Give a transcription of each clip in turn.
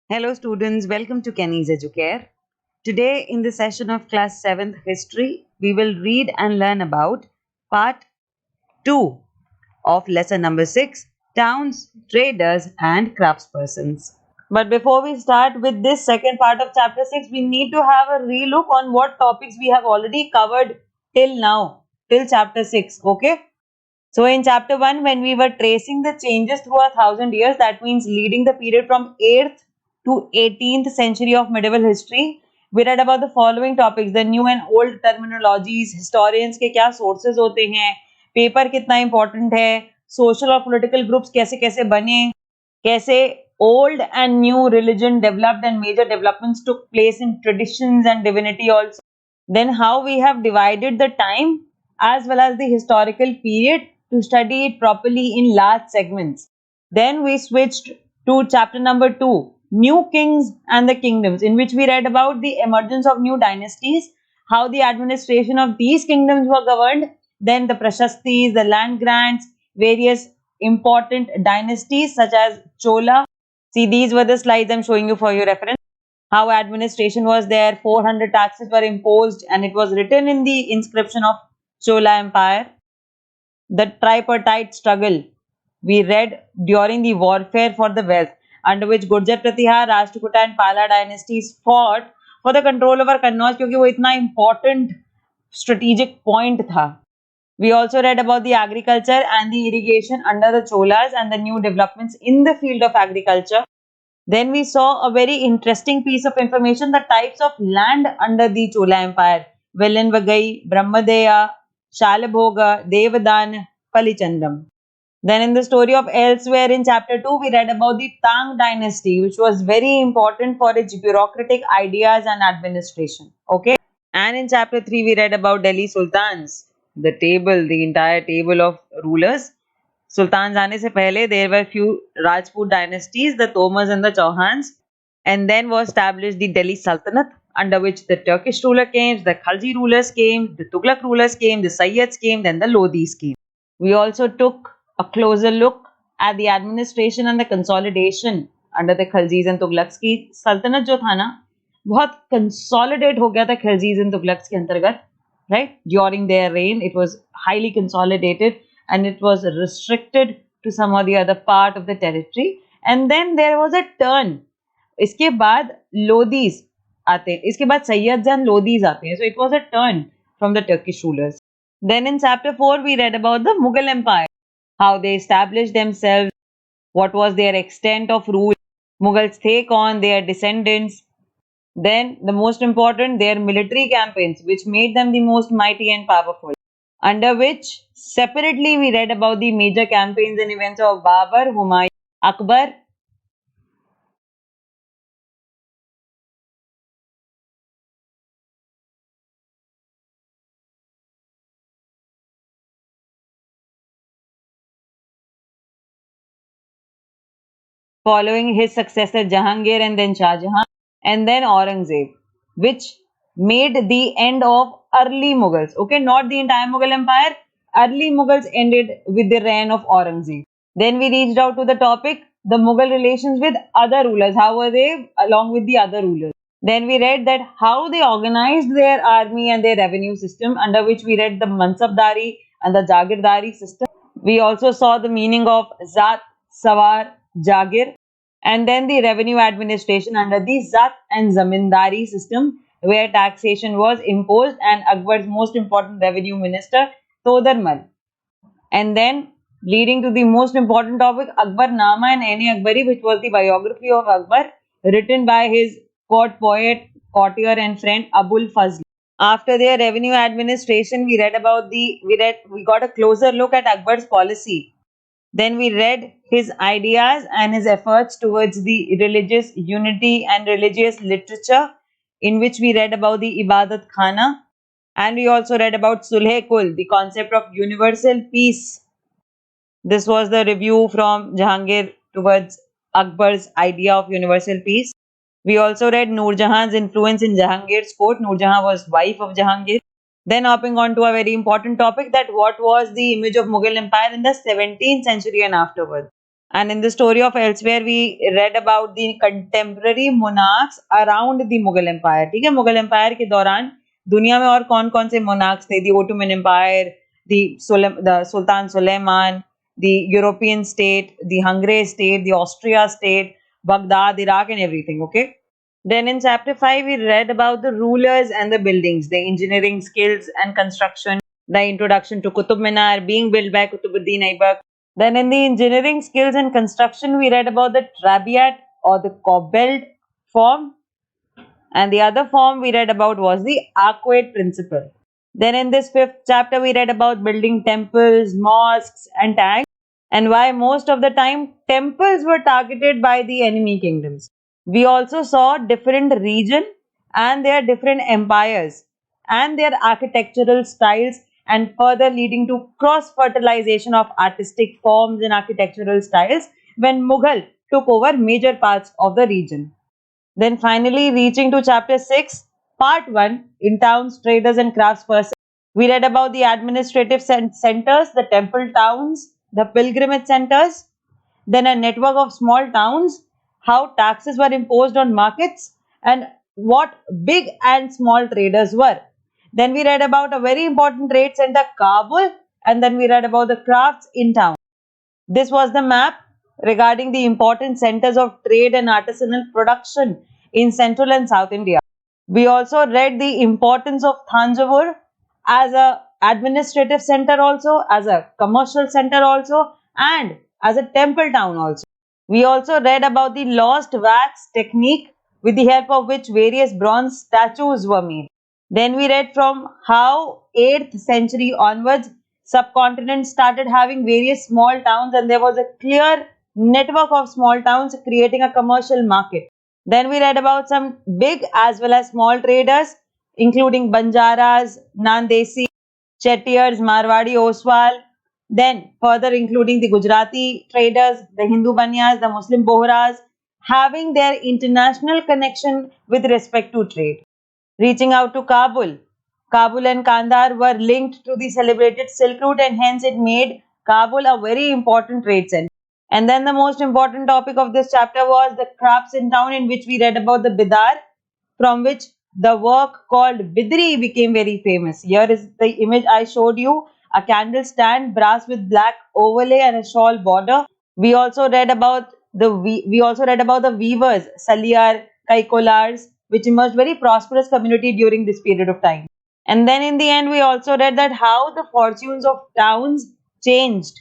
Hello students, welcome to KENE'S Educare. Today in the session of class 7th history, we will read and learn about part 2 of lesson number 6, towns, traders and craftspersons. But before we start with this second part of chapter 6, we need to have a relook on what topics we have already covered till now, till chapter 6, okay? So in chapter 1, when we were tracing the changes through 1,000 years, that means leading the period from 8th to 18th century of medieval history, we read about the following topics: the new and old terminologies, historians के क्या sources होते हैं, paper कितना important है, social और political groups कैसे कैसे बने, कैसे old and new religion developed and major developments took place in traditions and divinity also. Then how we have divided the time as well as the historical period to study it properly in large segments. Then we switched to chapter number 2, New Kings and the Kingdoms, in which we read about the emergence of new dynasties, how the administration of these kingdoms were governed, then the Prashastis, the land grants, various important dynasties such as Chola. See, these were the slides I'm showing you for your reference. How administration was there, 400 taxes were imposed, and it was written in the inscription of Chola Empire. The tripartite struggle we read during the warfare for the wealth, under which Gurjar Pratihar, Rashtrakuta and Pala dynasties fought for the control over Kannauj, क्योंकि वो इतना important strategic point था. We also read about the agriculture and the irrigation under the Cholas and the new developments in the field of agriculture. Then we saw a very interesting piece of information, the types of land under the Chola Empire: Velanvagai, Brahmadeya, Shalabhoga, Devadan, Palichandam. Then in the story of Elsewhere in chapter 2, we read about the Tang dynasty, which was very important for its bureaucratic ideas and administration. Okay. And in chapter 3, we read about Delhi Sultans, the entire table of rulers. Sultans आने से पहले there were few Rajput dynasties, the Tomars and the Chauhans, and then was established the Delhi Sultanate, under which the Turkish ruler came, the Khalji rulers came, the Tughlaq rulers came, the Sayyids came, then the Lodhis came. We also took a closer look at the administration and the consolidation under the Khaljis and Tughlaqs की सल्तनत जो था ना, बहुत consolidate हो गया था Khaljis and Tughlaqs के अंतर्गत, right? During their reign, it was highly consolidated and it was restricted to some or the other part of the territory. And then there was a turn. इसके बाद Lodhis आते हैं, इसके बाद Sayyids and Lodhis आते हैं. So it was a turn from the Turkish rulers. Then in chapter 4, we read about the Mughal Empire, how they established themselves, what was their extent of rule, Mughals take on their descendants. Then the most important, their military campaigns, which made them the most mighty and powerful, under which separately we read about the major campaigns and events of Babur, Humayun, Akbar, following his successor Jahangir and then Shah Jahan, and then Aurangzeb, which made the end of early Mughals. Okay, not the entire Mughal Empire. Early Mughals ended with the reign of Aurangzeb. Then we reached out to the topic, the Mughal relations with other rulers. How were they along with the other rulers? Then we read that how they organized their army and their revenue system, under which we read the Mansabdari and the Jagirdari system. We also saw the meaning of Zat, Sawar, Jagir, and then the revenue administration under the Zat and Zamindari system, where taxation was imposed, and Akbar's most important revenue minister, Todarmal. And then leading to the most important topic, Akbar Nama and Ain Akbari, which was the biography of Akbar, written by his court poet, courtier and friend Abul Fazl. After their revenue administration, we got a closer look at Akbar's policy. Then we read his ideas and his efforts towards the religious unity and religious literature, in which we read about the Ibadat Khana, and we also read about Sulh-e-Kul, the concept of universal peace. This was the review from Jahangir towards Akbar's idea of universal peace. We also read Noor Jahan's influence in Jahangir's court. Noor Jahan was wife of Jahangir. Then hopping on to a very important topic, that what was the image of Mughal Empire in the 17th century and afterwards. And in the story of Elsewhere, we read about the contemporary monarchs around the Mughal Empire. ठीक है, Mughal empire के दौरान दुनिया में और कौन कौन से monarchs थे? The Ottoman Empire, the Sultan Suleiman, the European state, the Hungary state, the Austria state, Baghdad, Iraq, and everything. Okay. Then in chapter 5, we read about the rulers and the buildings, the engineering skills and construction, the introduction to Qutub Minar being built by Qutbuddin Aibak. Then in the engineering skills and construction, we read about the trabeat or the cobbled form. And the other form we read about was the arcuate principle. Then in this 5th chapter, we read about building temples, mosques, and tanks, and why most of the time temples were targeted by the enemy kingdoms. We also saw different regions and their different empires and their architectural styles, and further leading to cross-fertilization of artistic forms and architectural styles when Mughal took over major parts of the region. Then finally reaching to chapter 6, part 1, in towns, traders and craftspersons, we read about the administrative centers, the temple towns, the pilgrimage centers, then a network of small towns, how taxes were imposed on markets, and what big and small traders were. Then we read about a very important trade center, Kabul, and then we read about the crafts in town. This was the map regarding the important centers of trade and artisanal production in Central and South India. We also read the importance of Thanjavur as a administrative center also, as a commercial center also, and as a temple town also. We also read about the lost wax technique with the help of which various bronze statues were made. Then we read from how 8th century onwards subcontinent started having various small towns, and there was a clear network of small towns creating a commercial market. Then we read about some big as well as small traders, including Banjaras, Nandesi, Chettiars, Marwadi, Oswal. Then further including the Gujarati traders, the Hindu Banyas, the Muslim Bohras, having their international connection with respect to trade. Reaching out to Kabul. Kabul and Kandahar were linked to the celebrated Silk Route, and hence it made Kabul a very important trade center. And then the most important topic of this chapter was the crafts in town, in which we read about the Bidar, from which the work called Bidri became very famous. Here is the image I showed you, a candle stand, brass with black overlay and a shawl border. We also read about the weavers, Saliyar, Kaikolars, which emerged very prosperous community during this period of time. And then in the end, we also read that how the fortunes of towns changed.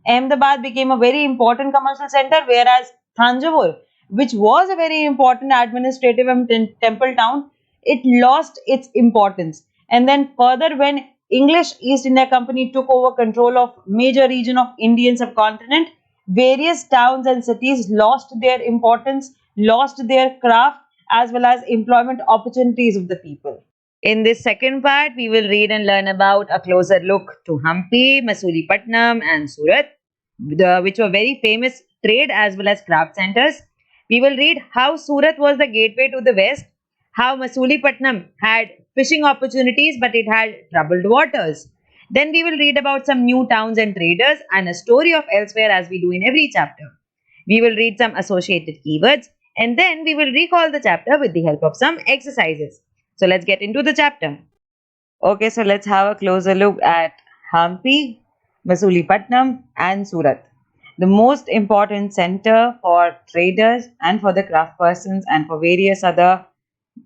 Ahmedabad became a very important commercial center, whereas Thanjavur, which was a very important administrative and temple town, it lost its importance. And then further, when English East India Company took over control of major region of Indian subcontinent, various towns and cities lost their importance, lost their craft, as well as employment opportunities of the people. In this second part, we will read and learn about a closer look to Hampi, Masulipattnam and Surat, which were very famous trade as well as craft centers. We will read how Surat was the gateway to the west, how Masulipattnam had fishing opportunities but it had troubled waters. Then we will read about some new towns and traders and a story of Elsewhere, as we do in every chapter. We will read some associated keywords, and then we will recall the chapter with the help of some exercises. So let's get into the chapter. Okay, so let's have a closer look at Hampi, Masulipattnam and Surat, the most important center for traders and for the craftspersons and for various other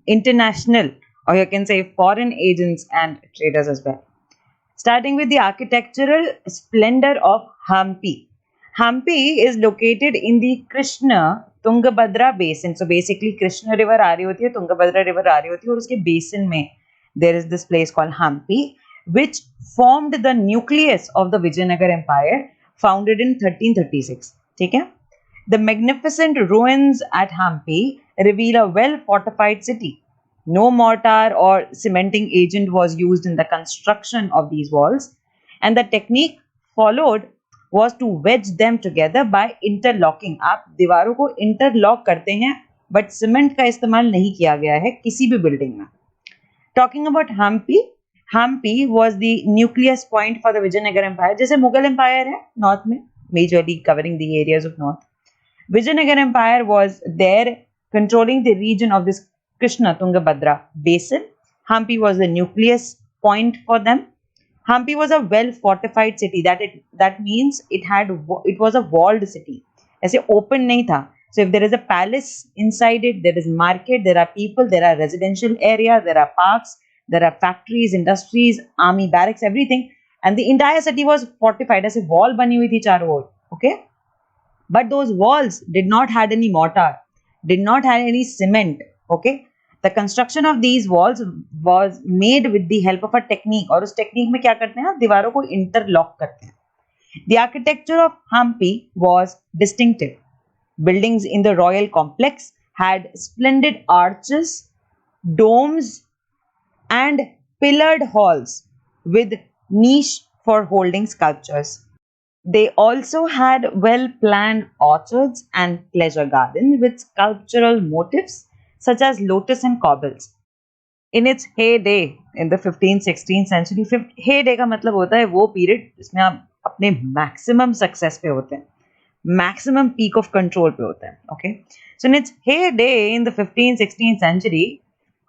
international, or you can say foreign agents and traders as well. Starting with the architectural splendor of Hampi. Hampi is located in the Krishna Tungabhadra basin. So basically Krishna river aa rahi hoti hai, Tungabhadra river aa rahi hoti hai, aur uske basin mein there is this place called Hampi, which formed the nucleus of the Vijayanagar Empire, founded in 1336. Okay? The magnificent ruins at Hampi reveal a well fortified city. No mortar or cementing agent was used in the construction of these walls, and the technique followed was to wedge them together by interlocking. आप दीवारों को interlock करते हैं, but cement का इस्तेमाल नहीं किया गया है किसी भी building में. Talking about Hampi, Hampi was the nucleus point for the Vijayanagar Empire. जैसे मुगल Empire है north में, majorly covering the areas of north. Vijayanagar Empire was there controlling the region of this Krishna Tungabhadra basin. Hampi was the nucleus point for them. Hampi was a well fortified city. That means it was a walled city. ऐसे open नहीं था. So if there is a palace inside it, there is market, there are people, there are residential area, there are parks, there are factories, industries, army barracks, everything, and the entire city was fortified. ऐसे wall बनी हुई थी चारों ओर. Okay. But those walls did not had any mortar, did not have any cement. Okay, the construction of these walls was made with the help of a technique. और उस technique में क्या करते हैं? दीवारों को interlock करते हैं. The architecture of Hampi was distinctive. Buildings in the royal complex had splendid arches, domes, and pillared halls with niche for holding sculptures. They also had well-planned orchards and pleasure gardens with sculptural motifs such as lotus and corbels. In its heyday in the 15th-16th century, heyday का मतलब होता है वो period जिसमें आप अपने maximum success पे होते हैं, maximum peak of control पे होते हैं. Okay, so in its heyday in the 15th-16th century,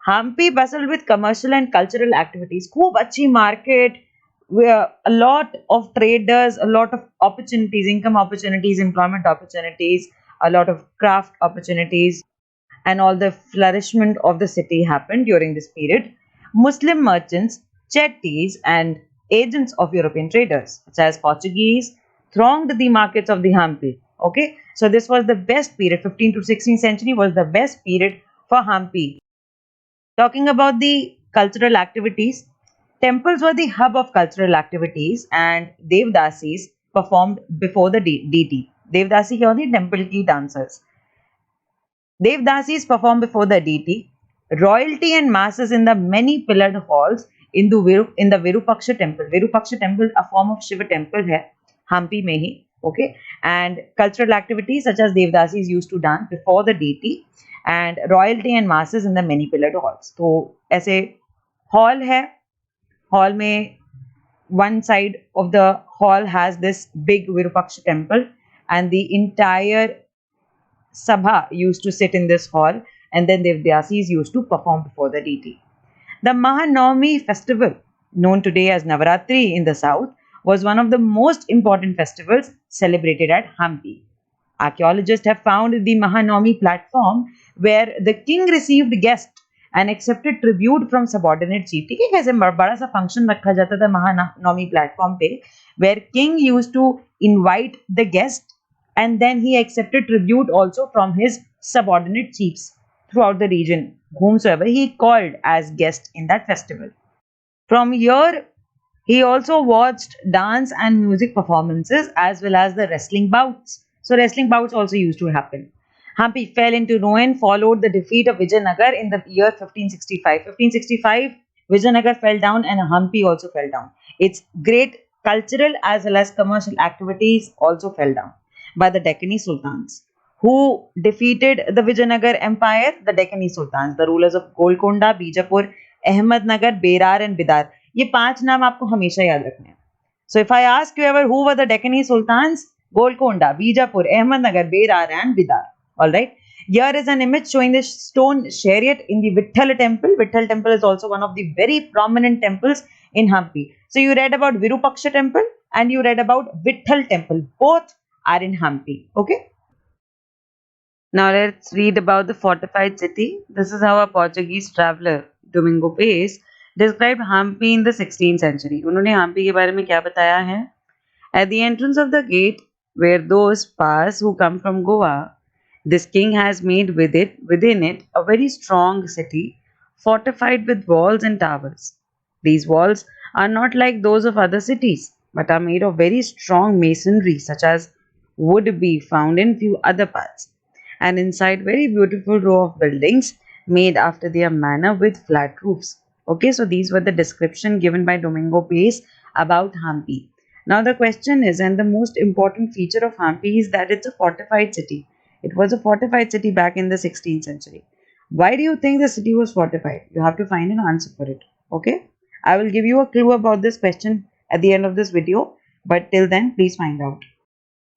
Hampi bustled with commercial and cultural activities. खूब अच्छी market, where a lot of traders, a lot of opportunities, income opportunities, employment opportunities, a lot of craft opportunities, and all the flourishment of the city happened during this period. Muslim merchants, chettis, and agents of European traders, such as Portuguese, thronged the markets of the Hampi. Okay, so this was the best period. 15th to 16th century was the best period for Hampi. Talking about the cultural activities, temples were the hub of cultural activities and Devdasis performed before the deity. Devdasi क्या होती है? Temple की dancers. Devdasis performed before the deity. Royalty and masses in the many pillared halls in the Virupaksha temple. Virupaksha temple a form of Shiva temple है Hampi में ही. Okay, and cultural activities such as Devdasis used to dance before the deity and royalty and masses in the many pillared halls. तो ऐसे hall है. Hall में one side of the hall has this big Virupaksha temple and the entire Sabha used to sit in this hall and then Devdasis used to perform before the deity. The Mahanavami festival, known today as Navaratri in the south, was one of the most important festivals celebrated at Hampi. Archaeologists have found the Mahanavami platform where the king received guests and accepted tribute from subordinate chief. ठीक है, कैसे बड़ा सा function रखा जाता था Mahanavami platform पे, where king used to invite the guest and then he accepted tribute also from his subordinate chiefs throughout the region, whomsoever he called as guest in that festival. From here, he also watched dance and music performances as well as the wrestling bouts. So wrestling bouts also used to happen. Hampi fell into ruin, followed the defeat of Vijayanagar in the year 1565. 1565, Vijayanagar fell down and Hampi also fell down. Its great cultural as well as commercial activities also fell down by the Deccanese Sultans. Who defeated the Vijayanagar Empire? The Deccanese Sultans, the rulers of Golconda, Bijapur, Ahmednagar, Berar and Bidar. ये 5 नाम आपको हमेशा याद रखने हैं. So if I ask you ever who were the Deccanese Sultans? Golconda, Bijapur, Ahmednagar, Berar and Bidar. Alright. Here is an image showing the stone chariot in the Vitthal temple. Vitthal temple is also one of the very prominent temples in Hampi. So you read about Virupaksha temple and you read about Vitthal temple. Both are in Hampi. Okay. Now let's read about the fortified city. This is how a Portuguese traveler, Domingo Paes, described Hampi in the 16th century. उन्होंने Hampi के बारे में क्या बताया है? At the entrance of the gate, where those pass who come from Goa, this king has made within it a very strong city, fortified with walls and towers. These walls are not like those of other cities, but are made of very strong masonry, such as would be found in few other parts. And inside, very beautiful row of buildings made after their manner with flat roofs. Okay, so these were the description given by Domingo Paes about Hampi. Now the question is, and the most important feature of Hampi is that it's a fortified city. It was a fortified city back in the 16th century. Why do you think the city was fortified? You have to find an answer for it. Okay, I will give you a clue about this question at the end of this video, but till then, please find out.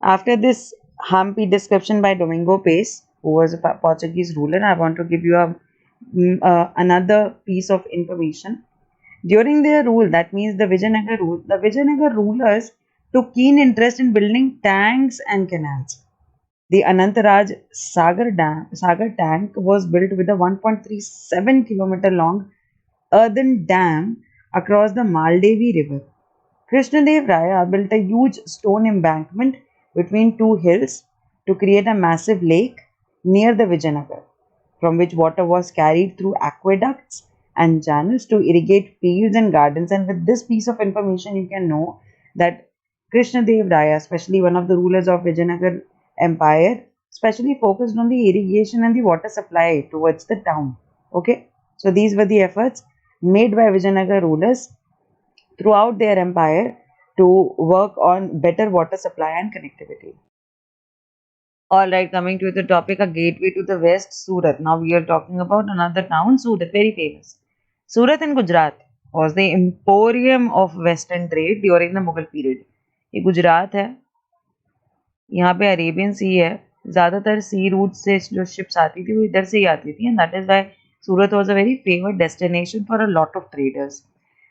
After this humpy description by Domingo Pace, who was a Portuguese ruler, I want to give you another piece of information. During their rule, that means the Vijayanagar rule, the Vijayanagar rulers took keen interest in building tanks and canals. The Anantaraj Sagar tank was built with a 1.37 kilometer long earthen dam across the Maldevi River. Krishnadev Raya built a huge stone embankment between two hills to create a massive lake near the Vijayanagar, from which water was carried through aqueducts and channels to irrigate fields and gardens. And with this piece of information, you can know that Krishnadev Raya, especially one of the rulers of Vijayanagar Empire, especially focused on the irrigation and the water supply towards the town. Okay, so these were the efforts made by Vijayanagar rulers throughout their empire to work on better water supply and connectivity. Alright, coming to the topic, a gateway to the west, Surat. Now we are talking about another town, Surat, very famous. Surat in Gujarat was the emporium of western trade during the Mughal period. ये गुजरात है, यहाँ पे Arabian सी है, ज़्यादातर सी root से जो ships आती थी वो इधर से ही आती थी, and that is why Surat was a very favored destination for a lot of traders.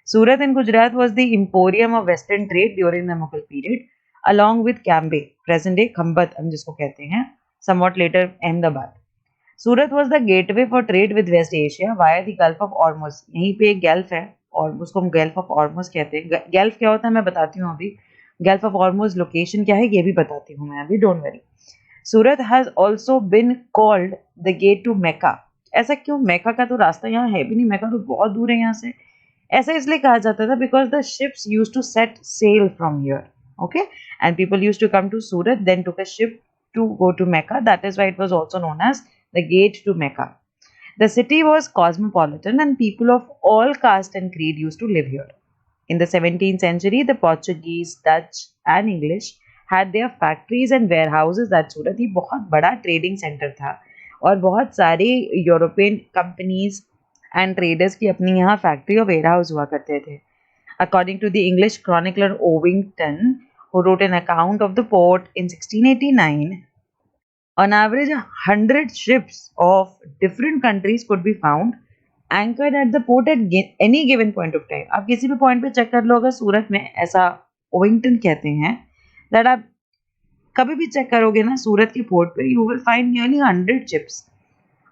Surat in Gujarat was the emporium of western trade during the Mughal period, along with Cambay, present day Khambat हम जिसको कहते हैं, somewhat later Ahmedabad. Surat was the gateway for trade with West Asia via the Gulf of Ormuz. यहीं पे एक gulf है और उसको हम गल्फ ऑफ ऑर्मुज कहते हैं. गल्फ क्या होता है मैं बताती हूँ अभी. गल्फ ऑफ ऑर्मुज लोकेशन क्या है ये भी बताती हूँ मैं अभी, don't worry. Surat has also been called the gate to Mecca. ऐसा क्यों? मेका का तो रास्ता यहाँ है भी नहीं, मेका तो बहुत दूर है यहाँ से. ऐसा इसलिए कहा जाता था because the ships use to set sail from here. Okay, and people use to come to Surat then took a ship to go to Mecca. That is why it was also known as the gate to Mecca. The city was cosmopolitan and people of all caste and creed used to live here. In the 17th century, the Portuguese, Dutch and English had their factories and warehouses at Surat. ये बहुत बड़ा trading center था और बहुत सारे European companies and traders की अपनी यहाँ फैक्ट्री और वेयरहाउस हुआ करते थे. According to the English chronicler Ovington, who wrote an account of the port in 1689, on average 100 ships of different countries could be found anchored at the port at any given point of time. आप किसी भी point पे check कर लो, अगर सूरत में, ऐसा ओविंगटन कहते हैं, दैट आप कभी भी चेक करोगे ना सूरत के पोर्ट पे, you will find nearly 100 ships.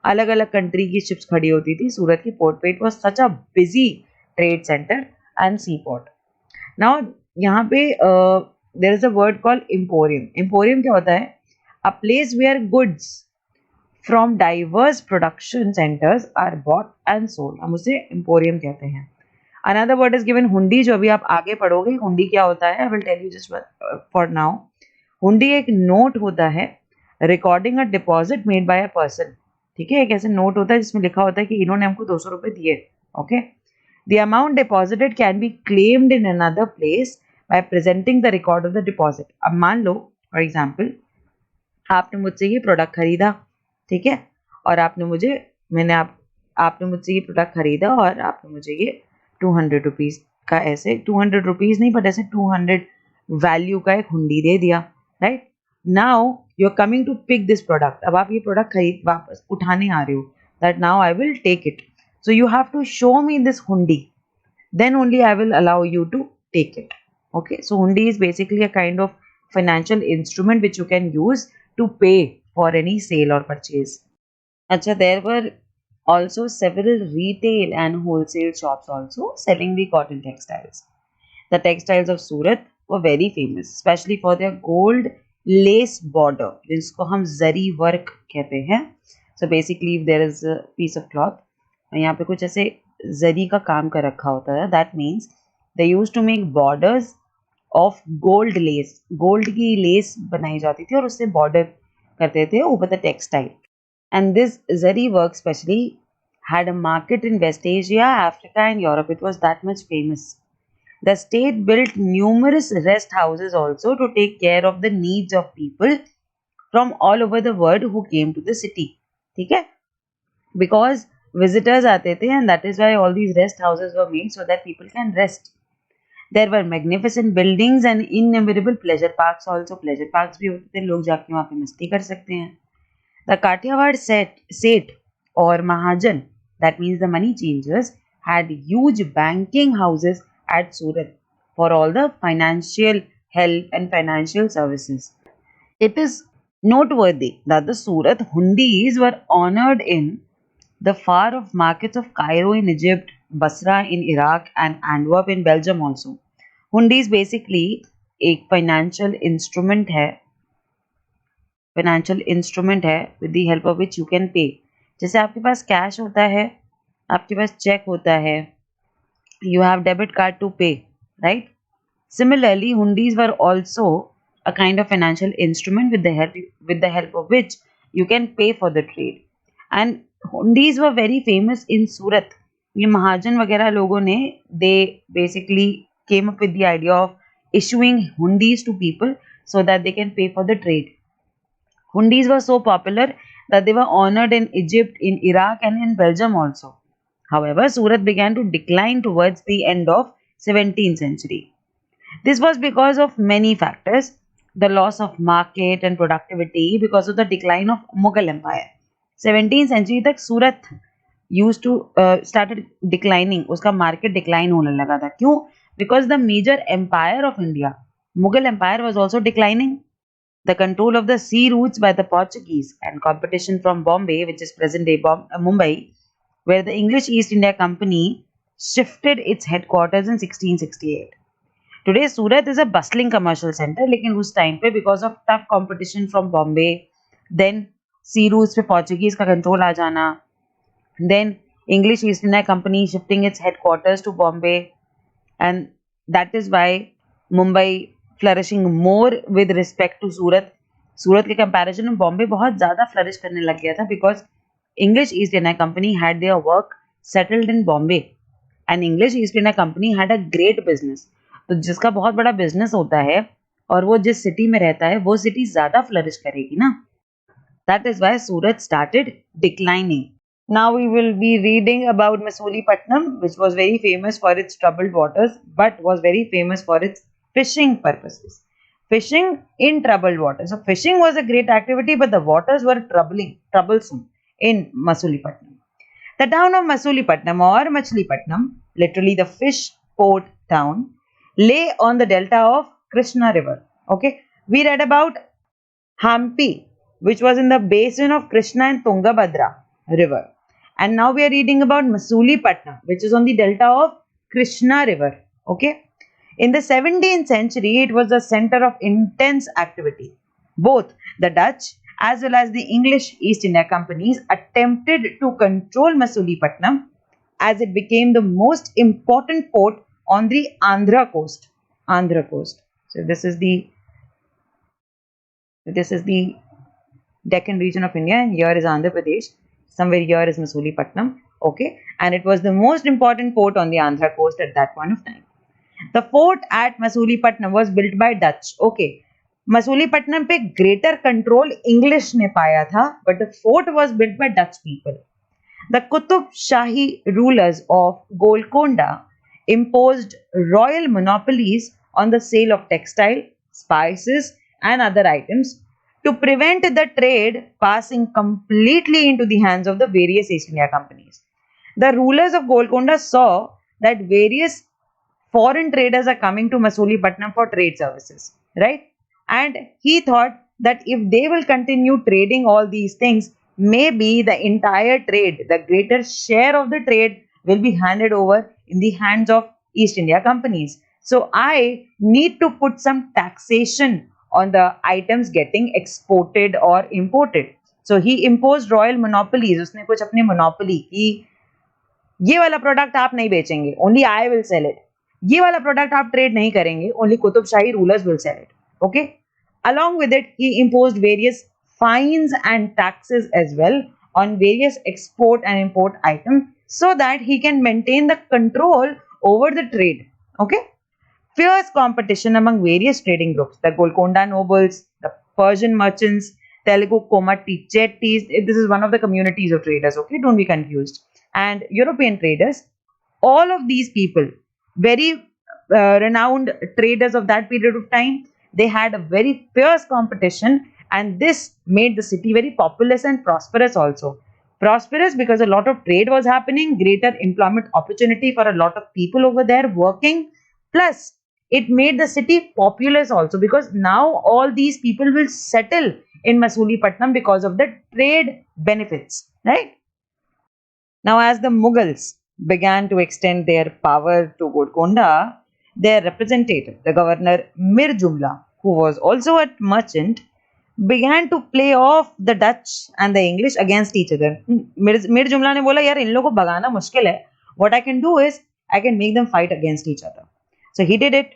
अलग अलग कंट्री की शिप्स खड़ी होती थी सूरत के पोर्ट पे. It was such a busy trade centre and sea port. Now यहाँ पे there is a word called emporium. Emporium क्या होता है? A place where goods from diverse production centers are bought and sold. हम उसे emporium कहते हैं. Another word is given hundi, जो अभी आप आगे पढ़ोगे. हुंडी क्या होता है? I will tell you just for now. हुंडी एक नोट होता है recording a deposit made by a person. ठीक है, एक ऐसे नोट होता है जिसमें लिखा होता है कि इन्होंने हमको 200 रुपए दिए. Okay, the amount deposited can be claimed in another place by presenting the record of the deposit. अब मान लो फॉर एग्जाम्पल आपने मुझसे ये प्रोडक्ट खरीदा, ठीक है, और आपने मुझसे ये प्रोडक्ट खरीदा और आपने मुझे ये 200 रुपीज़ का, ऐसे 200 रुपीज़ नहीं बट ऐसे 200 वैल्यू का एक हुंडी दे दिया. Right now you are coming to pick this product. अब आप ये प्रोडक्ट खरीद वापस उठाने आ रहे हो, that now I will take it. So you have to show me this hundi, then only I will allow you to take it. Okay, so hundi is basically a kind of financial instrument which you can use to pay for any sale or purchase. Acha, there were also several retail and wholesale shops also selling the cotton textiles. The textiles of Surat were very famous, especially for their gold lace border, जिसको हम जरी work कहते हैं. So basically if there is a piece of cloth, यहाँ पे कुछ ऐसे जरी का काम कर रखा होता है, that means they use to make borders of gold lace. Gold की लेस बनाई जाती थी और उससे बॉर्डर करते थे over the textile. And this zari work specially had a market in West Asia, Africa and Europe. It was that much famous. The state built numerous rest houses also to take care of the needs of people from all over the world who came to the city. ठीक है, because visitors आते थे and that is why all these rest houses were made so that people can rest. There were magnificent buildings and innumerable pleasure parks also. Pleasure parks भी होते थे, लोग जाके वहाँ पे मस्ती कर सकते हैं. The Kathiawar Seth or Mahajan, that means the money changers, had huge banking houses at Surat for all the financial help and financial services. It is noteworthy that the Surat Hundis were honored in the far off markets of Cairo in Egypt, Basra in Iraq, and Antwerp in Belgium also. Hundis basically एक financial instrument है with the help of which you can pay. जैसे आपके पास cash होता है, आपके पास check होता है, you have debit card to pay, right? Similarly, hundis were also a kind of financial instrument with the help of which you can pay for the trade. And hundis were very famous in Surat. ये महाजन वगैरह लोगों ने they basically came up with the idea of issuing hundis to people so that they can pay for the trade. Hundis were so popular that they were honored in Egypt, in Iraq, and in Belgium also. However, Surat began to decline towards the end of 17th century. This was because of many factors: the loss of market and productivity because of the decline of Mughal Empire. 17th century तक सूरत used to started declining, उसका market decline होने लगा था. क्यों? Because the major empire of India, Mughal Empire, was also declining. The control of the sea routes by the Portuguese and competition from Bombay, which is present-day Mumbai, where the English East India Company shifted its headquarters in 1668. Today, Surat is a bustling commercial center, लेकिन उस time पे because of tough competition from Bombay, then sea routes पे Portuguese का control आ जाना, then English East India Company shifting its headquarters to Bombay, and that is why Mumbai flourishing more with respect to Surat. सूरत के comparison में बॉम्बे बहुत ज़्यादा flourish करने लग गया था because English east India company had their work settled in Bombay and English east India company had a great business. तो जिसका बहुत बड़ा बिजनेस होता है और वो जिस सिटी में रहता है वो सिटी ज़्यादा फ्लरिश करेगी ना. That is why Surat started declining. Now we will be reading about Masulipattnam, which was very famous for its troubled waters, but was very famous for its fishing purposes. Fishing in troubled waters. So fishing was a great activity, but the waters were troublesome in Masulipattnam. The town of Masulipattnam or Machilipatnam, literally the fish port town, lay on the delta of Krishna River. Okay, we read about Hampi, which was in the basin of Krishna and Tungabhadra River. And now we are reading about Masulipattnam, which is on the delta of Krishna River. Okay. In the 17th century, it was a center of intense activity. Both the Dutch as well as the English East India Companies attempted to control Masulipattnam as it became the most important port on the Andhra coast. So this is the Deccan region of India, and here is Andhra Pradesh. Somewhere here is Masulipattnam, okay, and it was the most important port on the Andhra coast at that point of time. The fort at Masulipattnam was built by Dutch, okay. Masulipattnam पे greater control English ने पाया था, but the fort was built by Dutch people. The Qutub Shahi rulers of Golconda imposed royal monopolies on the sale of textile, spices, and other items to prevent the trade passing completely into the hands of the various East India companies. The rulers of Golconda saw that various foreign traders are coming to Masulipattnam for trade services, right? And he thought that if they will continue trading all these things, maybe the entire trade, the greater share of the trade will be handed over in the hands of East India companies. So I need to put some taxation on the items getting exported or imported. So he imposed royal monopolies. उसने कुछ अपनी monopoly की, ये वाला product आप नहीं बेचेंगे, only I will sell it. ये वाला product आप trade नहीं करेंगे, only Qutub Shahi rulers will sell it. Okay. Along with it, he imposed various fines and taxes as well on various export and import items so that he can maintain the control over the trade. Okay. Fierce competition among various trading groups, the Golconda nobles, the Persian merchants, Telugu Komati Chettis, this is one of the communities of traders, okay, don't be confused, and European traders, all of these people very renowned traders of that period of time. They had a very fierce competition, and this made the city very populous and prosperous also. Prosperous because a lot of trade was happening, greater employment opportunity for a lot of people over there working. Plus, it made the city populous also because now all these people will settle in Masulipatam because of the trade benefits, right? Now, as the Mughals began to extend their power to Golconda, their representative, the governor Mir Jumla, who was also a merchant, began to play off the Dutch and the English against each other. Mir Jumla ने बोला यार इन लोगों को भगाना मुश्किल है. What I can do is I can make them fight against each other. So he did it.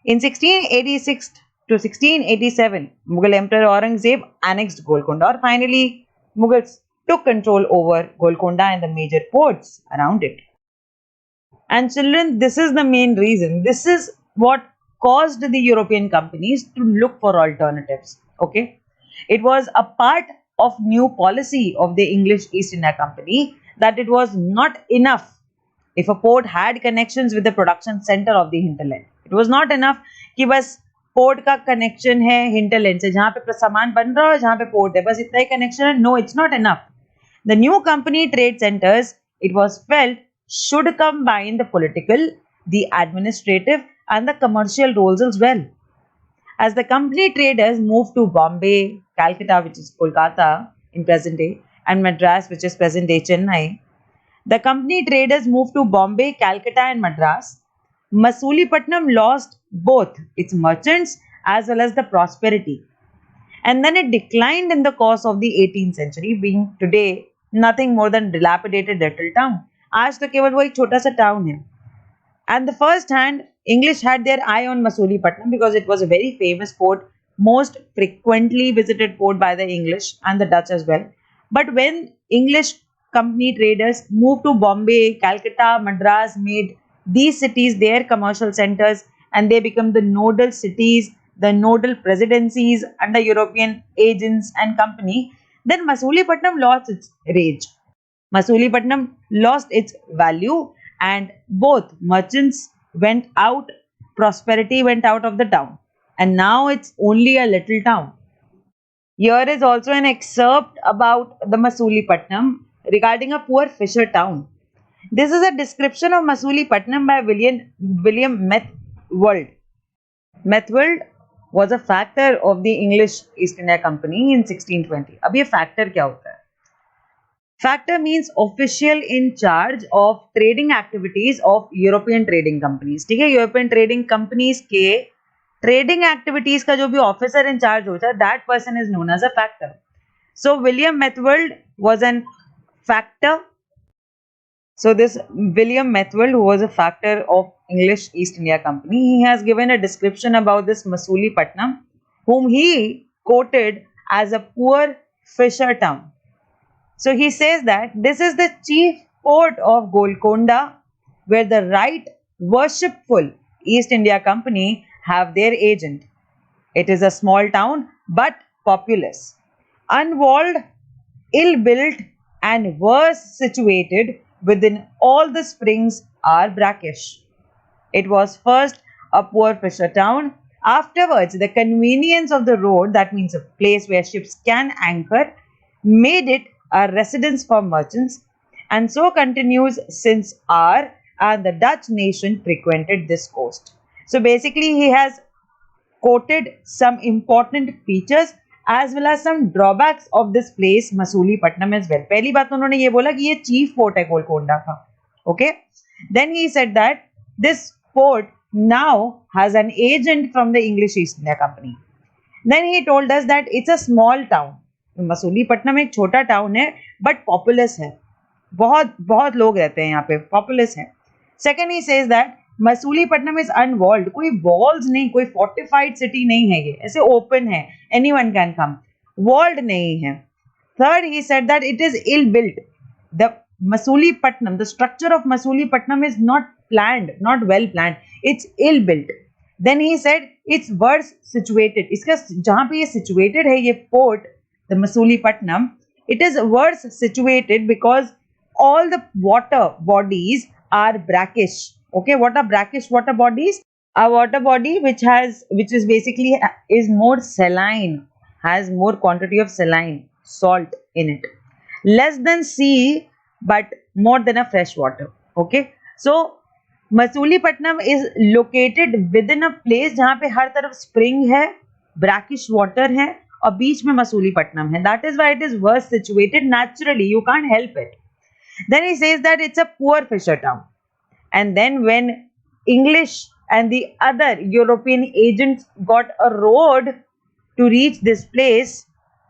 In 1686 to 1687, Mughal Emperor Aurangzeb annexed Golconda, or finally Mughals took control over Golconda and the major ports around it. And children, this is the main reason. This is what caused the European companies to look for alternatives. Okay, it was a part of new policy of the English East India Company that it was not enough if a port had connections with the production center of the hinterland. It was not enough कि bus port का connection है hinterland से, जहाँ पे सामान बन रहा है, जहाँ पे पोर्ट है, बस इतना ही कनेक्शन है. No, it's not enough. The new company trade centers, it was felt, should combine the political, the administrative, and the commercial roles as well. As the company traders moved to Bombay, Calcutta, which is Kolkata in present day, and Madras, which is present day Chennai, the company traders moved to Bombay, Calcutta, and Madras. Masulipatam lost both its merchants as well as the prosperity. And then it declined in the course of the 18th century, being today nothing more than dilapidated little town. आज तो केवल वो एक छोटा सा town है. And the first hand, English had their eye on Masulipatam because it was a very famous port, most frequently visited port by the English and the Dutch as well. But when English company traders moved to Bombay, Calcutta, Madras, made these cities their commercial centers, and they become the nodal cities, the nodal presidencies under European agents and company, then Masulipatam lost its rage. Masulipatam lost its value, and both merchants went out, prosperity went out of the town, and now it's only a little town. Here is also an excerpt about the Masulipatam regarding a poor fisher town. This is a description of Masulipatam by William Methwold. Methwold was a factor of the English East India Company in 1620. अब ये factor क्या होता है? Factor means official in charge of trading activities of European trading companies. ठीक है, European trading companies के trading activities का जो भी officer in charge होता है, that person is known as a factor. So William Methwold was an factor. So this William Methwold, who was a factor of English East India Company, he has given a description about this Masulipatam, whom he quoted as a poor fisher town. So he says that this is the chief port of Golconda, where the right worshipful East India Company have their agent. It is a small town but populous, unwalled, ill-built, and worse situated within all the springs are brackish. It was first a poor fisher town. Afterwards, the convenience of the road, that means a place where ships can anchor, made it a residence for merchants, and so continues since our and the Dutch nation frequented this coast. So basically, he has quoted some important features as well as some drawbacks of this place Masulipatam as well. पहली बात उन्होंने ये बोला कि ये chief port है गोलकोंडा का. Okay. Then he said that this port now has an agent from the English East India Company. Then he told us that it's a small town. Masulipatnam एक छोटा टाउन है बट पॉपुलस है, बहुत बहुत लोग रहते हैं यहाँ पे, पॉपुलस है. Second he says that Masulipatnam is unwalled, कोई वॉल्स नहीं, कोई फोर्टिफाइड सिटी नहीं है, ये ऐसे ओपन है, एनीवन कैन कम, वॉल्ड नहीं है. Third he said that it is ill built. The Masulipatnam, the structure of Masulipatnam is not planned, not well planned, it's ill built. Then he said it's worse situated. इसका जहाँ पे ये situated है ये port, the Masulipatam, it is worse situated because all the water bodies are brackish. Okay, what are brackish water bodies? A water body which is basically is more saline, has more quantity of saline, salt in it. Less than sea, but more than a fresh water. Okay, so Masulipatam is located within a place जहाँ पे हर तरफ spring है, brackish water है और बीच में मसूलीपट्टनम है. That is why it is worse situated naturally. You can't help it. Then he says that it's a poor fisher town. And then when English and the other European agents got a road to reach this place,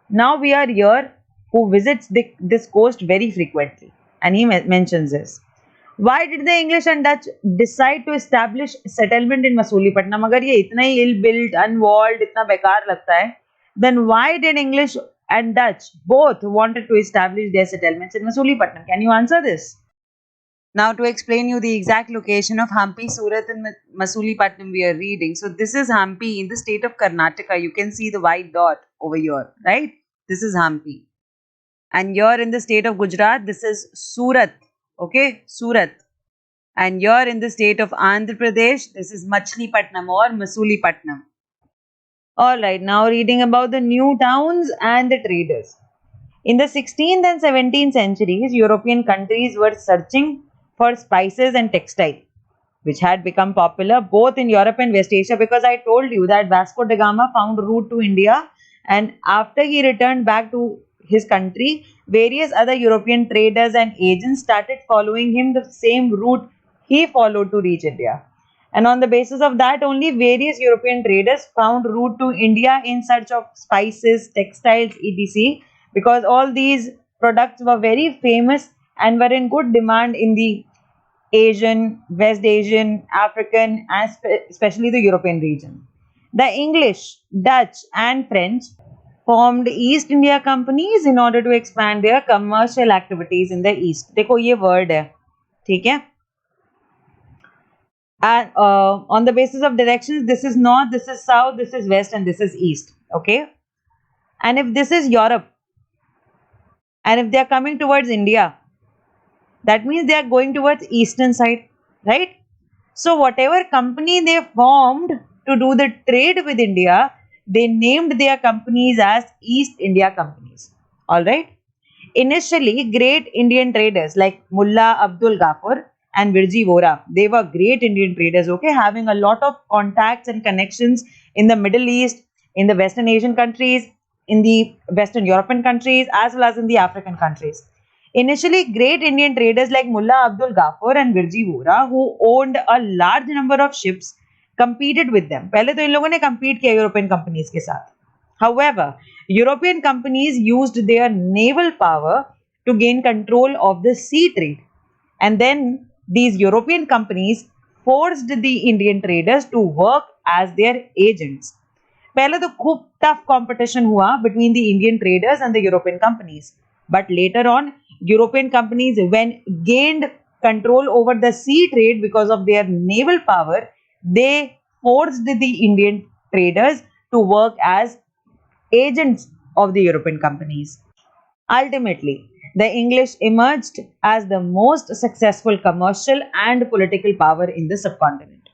now we are here who visits this coast very frequently. And he mentions this. Why did the English and Dutch decide to establish settlement in Masulipatam? अगर ये इतना ही ill-built, unwalled, इतना बेकार लगता है, then why did English and Dutch both wanted to establish their settlements in Masulipatam? Can you answer this? Now, to explain you the exact location of Hampi, Surat and Masulipatam we are reading. So, this is Hampi in the state of Karnataka. You can see the white dot over here, right? This is Hampi. And here in the state of Gujarat, this is Surat. Okay, Surat. And here in the state of Andhra Pradesh, this is Machilipatnam or Masulipatam. Alright, now reading about the new towns and the traders. In the 16th and 17th centuries, European countries were searching for spices and textile, which had become popular both in Europe and West Asia, because I told you that Vasco da Gama found a route to India, and after he returned back to his country, various other European traders and agents started following him the same route he followed to reach India. And on the basis of that, only various European traders found route to India in search of spices, textiles, etc., because all these products were very famous and were in good demand in the Asian, West Asian, African, and especially the European region. The English, Dutch, and French formed East India companies in order to expand their commercial activities in the East. देखो ये word है, ठीक है? And on the basis of directions, this is north, this is south, this is west, and this is east. Okay? And if this is Europe, and if they are coming towards India, that means they are going towards eastern side, right? So whatever company they formed to do the trade with India, they named their companies as East India companies. Alright? Initially, great Indian traders like Mullah Abdul Ghaffur and Virji Vora, they were great Indian traders, okay, having a lot of contacts and connections in the Middle East, in the Western Asian countries, in the Western European countries, as well as in the African countries. Initially, great Indian traders like Mullah Abdul Ghaffur and Virji Vora, who owned a large number of ships, competed with them. पहले तो इन लोगों ने compete किया European companies के साथ. However, European companies used their naval power to gain control of the sea trade, and then these European companies forced the Indian traders to work as their agents. पहले तो खूब tough competition हुआ between the Indian traders and the European companies, but later on, European companies, when gained control over the sea trade because of their naval power, they forced the Indian traders to work as agents of the European companies. Ultimately, the English emerged as the most successful commercial and political power in the subcontinent.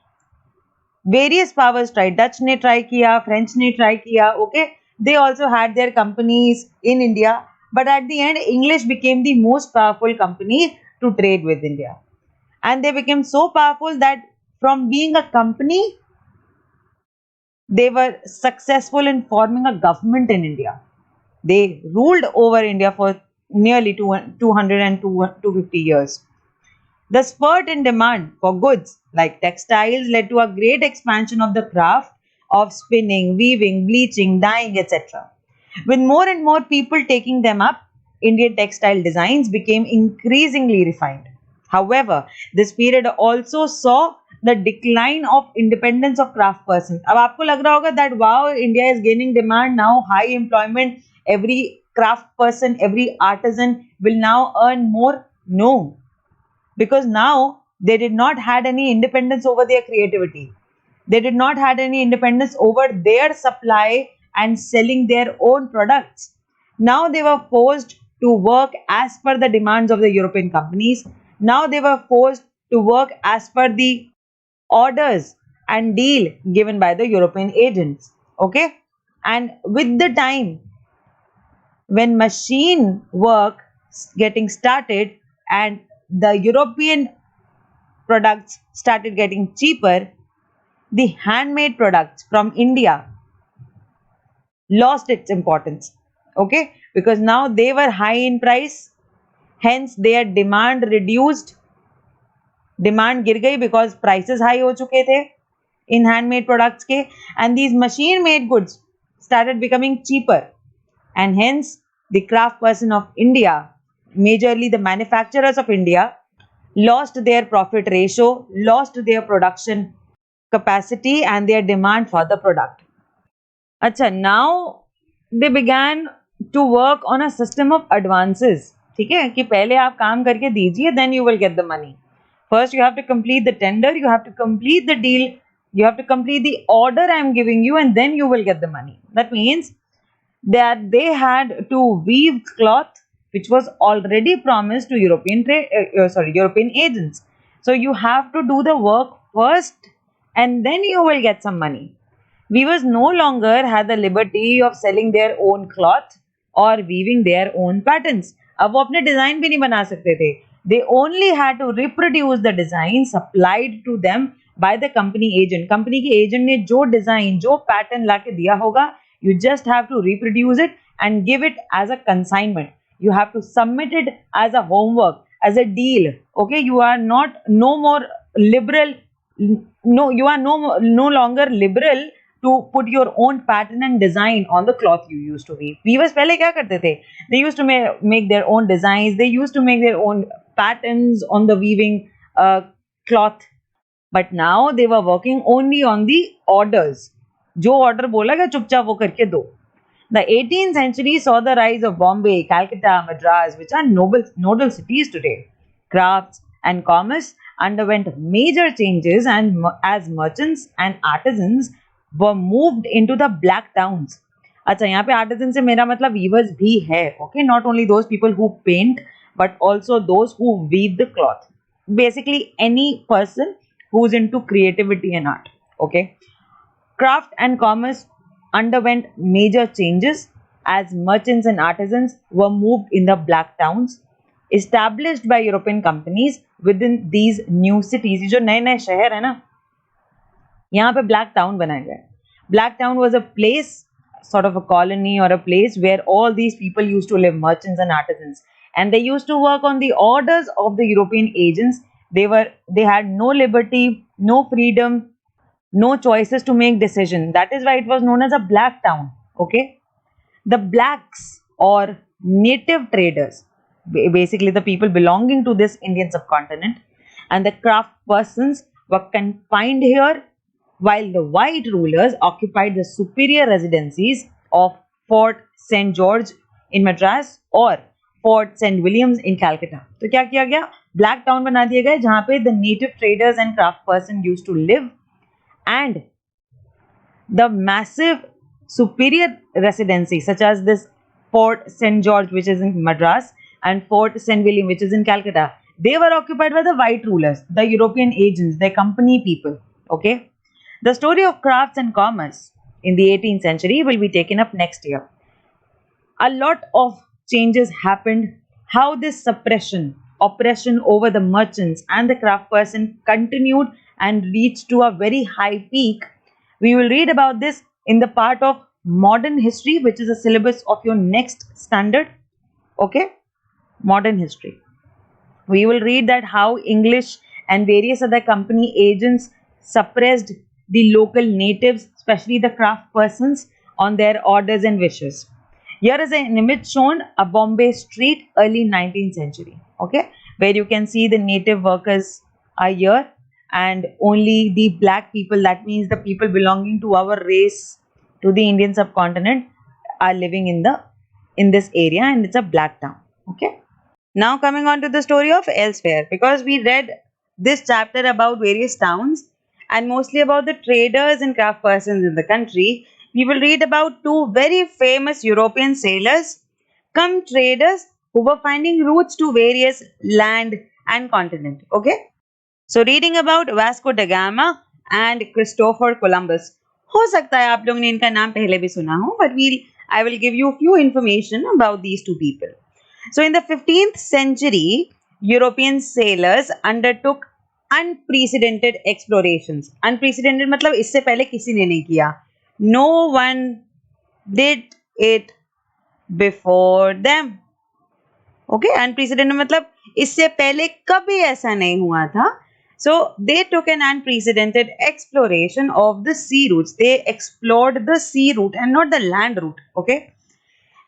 Various powers tried. Dutch ने try किया, French ने try किया, okay? They also had their companies in India, but at the end, English became the most powerful company to trade with India. And they became so powerful that from being a company, they were successful in forming a government in India. They ruled over India for nearly 200 and 250 years. The spurt in demand for goods like textiles led to a great expansion of the craft of spinning, weaving, bleaching, dyeing, etc. With more and more people taking them up, Indian textile designs became increasingly refined. However, this period also saw the decline of independence of craftspersons. अब आपको लग रहा होगा that wow, India is gaining demand now, high employment, every craftsperson, every artisan will now earn more. No, because now they did not had any independence over their creativity. They did not had any independence over their supply and selling their own products. Now they were forced to work as per the demands of the European companies. Now they were forced to work as per the orders and deal given by the European agents. Okay, and with the time when machine work getting started and the European products started getting cheaper, the handmade products from India lost its importance. Okay, because now they were high in price, hence their demand reduced. Demand गिर गई because prices high हो चुके थे in handmade products के, and these machine made goods started becoming cheaper, and hence the craft person of India, majorly the manufacturers of India, lost their profit ratio, lost their production capacity and their demand for the product. अच्छा, now they began to work on a system of advances. ठीक है, कि पहले आप काम करके दीजिए, then you will get the money. First you have to complete the tender, you have to complete the deal, you have to complete the order I am giving you, and then you will get the money. That means that they had to weave cloth which was already promised to European agents. So you have to do the work first and then you will get some money. Weavers no longer had the liberty of selling their own cloth or weaving their own patterns. अब वो अपने design भी नहीं बना सकते थे. They only had to reproduce the design supplied to them by the company agent. Company के agent ने जो design, जो pattern लाके दिया होगा, you just have to reproduce it and give it as a consignment. You have to submit it as a homework, as a deal. Okay, you are no more liberal. No, you are no longer liberal to put your own pattern and design on the cloth you used to weave. Weavers पहले क्या करते थे? They used to make their own designs. They used to make their own patterns on the weaving cloth. But now they were working only on the orders. जो order बोला गया चुपचाप वो करके दो. The 18th century saw the rise of Bombay, Calcutta, Madras, which are nodal cities today. Crafts and commerce underwent major changes, and as merchants and artisans were moved into the black towns. अच्छा, यहाँ पे artisan से मेरा मतलब weavers भी है. Okay, not only those people who paint, but also those who weave the cloth. Basically, any person who's into creativity and art. Okay, craft and commerce underwent major changes as merchants and artisans were moved in the black towns established by European companies within these new cities. ये जो नए नए शहर है ना, यहाँ पे black town बनाया गया. Black town was a place, sort of a colony or a place where all these people used to live, merchants and artisans, and they used to work on the orders of the European agents. They had no liberty, no freedom, no choices to make decisions. That is why it was known as a black town. Okay, the blacks or native traders, basically the people belonging to this Indian subcontinent, and the craft persons were confined here, while the white rulers occupied the superior residencies of Fort St. George in Madras or Fort St. Williams in Calcutta. तो क्या किया गया? Black town बना दिए गए जहाँ पे the native traders and craft person used to live, and the massive superior residency such as this Fort St. George, which is in Madras, and Fort St. William, which is in Calcutta, they were occupied by the white rulers, the European agents, the company people. Okay, the story of crafts and commerce in the 18th century will be taken up next year. A lot of changes happened. How this oppression over the merchants and the craft person continued and reached to a very high peak. We will read about this in the part of modern history, which is a syllabus of your next standard. Okay, modern history. We will read that how English and various other company agents suppressed the local natives, especially the craft persons, on their orders and wishes. Here is an image shown a Bombay street, early 19th century. Okay, where you can see the native workers are here, and only the black people, that means the people belonging to our race, to the Indian subcontinent, are living in this area, and it's a black town. Okay, now coming on to the story of elsewhere, because we read this chapter about various towns and mostly about the traders and craft persons in the country, we will read about two very famous European sailors come traders who were finding routes to various land and continent. Okay, So reading about Vasco da Gama and Christopher Columbus. हो सकता है आप लोगों ने इनका नाम पहले भी सुना हो, but I will give you a few information about these two people. So in the 15th century, European sailors undertook unprecedented explorations. Unprecedented मतलब इससे पहले किसी ने नहीं किया. No one did it before them. Okay, unprecedented मतलब इससे पहले कभी ऐसा नहीं हुआ था. So they took an unprecedented exploration of the sea routes. They explored the sea route and not the land route. Okay.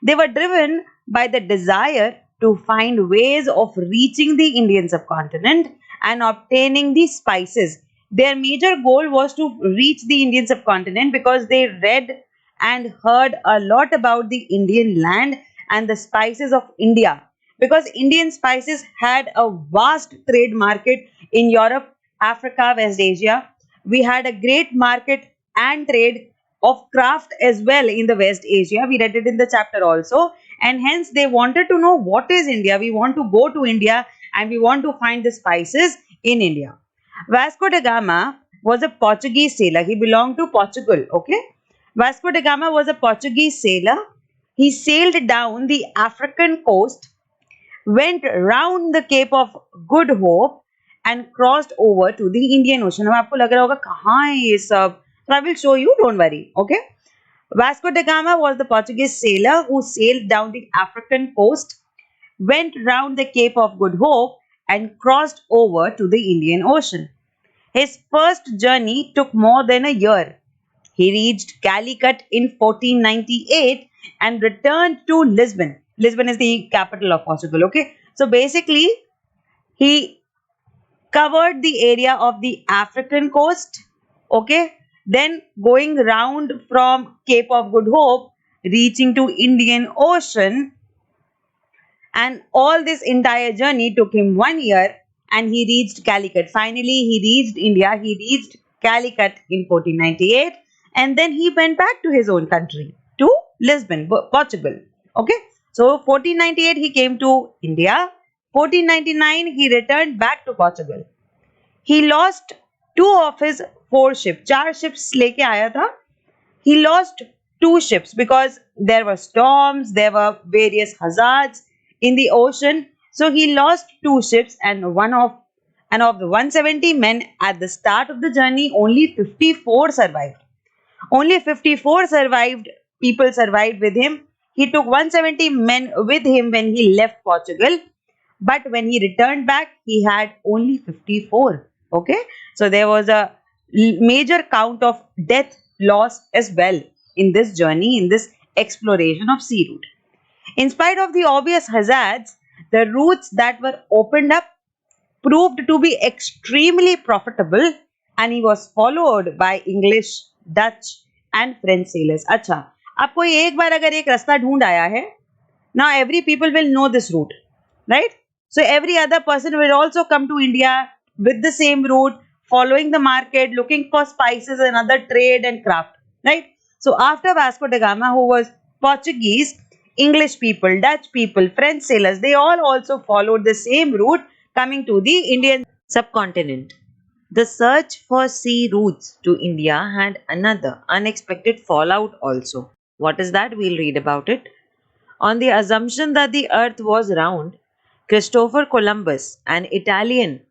They were driven by the desire to find ways of reaching the Indian subcontinent and obtaining the spices. Their major goal was to reach the Indian subcontinent because they read and heard a lot about the Indian land and the spices of India. Because Indian spices had a vast trade market in Europe, Africa, West Asia. We had a great market and trade of craft as well in the West Asia. We read it in the chapter also. And hence they wanted to know what is India. We want to go to India and we want to find the spices in India. Vasco da Gama was a Portuguese sailor. He belonged to Portugal. Okay. Vasco da Gama was a Portuguese sailor. He sailed down the African coast, went round the Cape of Good Hope and crossed over to the Indian Ocean. अब आपको लग रहा होगा कहाँ है ये सब? So I will show you, don't worry. Okay. Vasco da Gama was the Portuguese sailor who sailed down the African coast, went round the Cape of Good Hope and crossed over to the Indian Ocean. His first journey took more than a year. He reached Calicut in 1498 and returned to Lisbon. Lisbon is the capital of Portugal. Okay. So basically, he covered the area of the African coast. Okay. Then going round from Cape of Good Hope, reaching to Indian Ocean, and all this entire journey took him 1 year and he reached Calicut. Finally, he reached India. He reached Calicut in 1498 and then he went back to his own country, to Lisbon, Portugal. Okay. So 1498 he came to India. 1499 he returned back to Portugal. He lost 2 of his 4 ships. 4 ships लेके आया था. He lost 2 ships because there were storms, there were various hazards in the ocean. So he lost 2 ships and of the 170 men at the start of the journey, only 54 survived. Only 54 people survived with him. He took 170 men with him when he left Portugal. But when he returned back, he had only 54. Okay. So there was a major count of death loss as well in this journey, in this exploration of sea route. In spite of the obvious hazards, the routes that were opened up proved to be extremely profitable and he was followed by English, Dutch and French sailors. अच्छा, अब कोई एक बार अगर एक रास्ता ढूंढ आया है, now every people will know this route, right? So every other person will also come to India with the same route, following the market, looking for spices and other trade and craft, right? So after Vasco da Gama, who was Portuguese, English people, Dutch people, French sailors, they all also followed the same route coming to the Indian subcontinent. The search for sea routes to India had another unexpected fallout also. What is that? We'll read about it. On the assumption that the earth was round, Christopher Columbus, an Italian,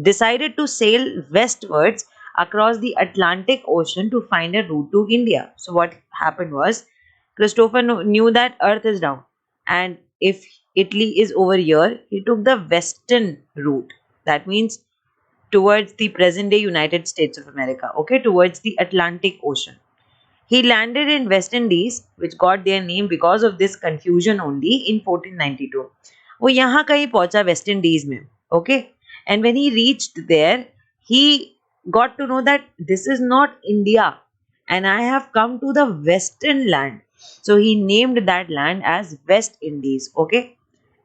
decided to sail westwards across the Atlantic Ocean to find a route to India. So what happened was, Christopher knew that earth is round and if Italy is over here, he took the western route. That means towards the present day United States of America, okay, towards the Atlantic Ocean. He landed in West Indies, which got their name because of this confusion only in 1492. वो यहाँ कहीं पहुँचा West Indies में, okay? And when he reached there, he got to know that this is not India and I have come to the western land. So he named that land as West Indies, okay,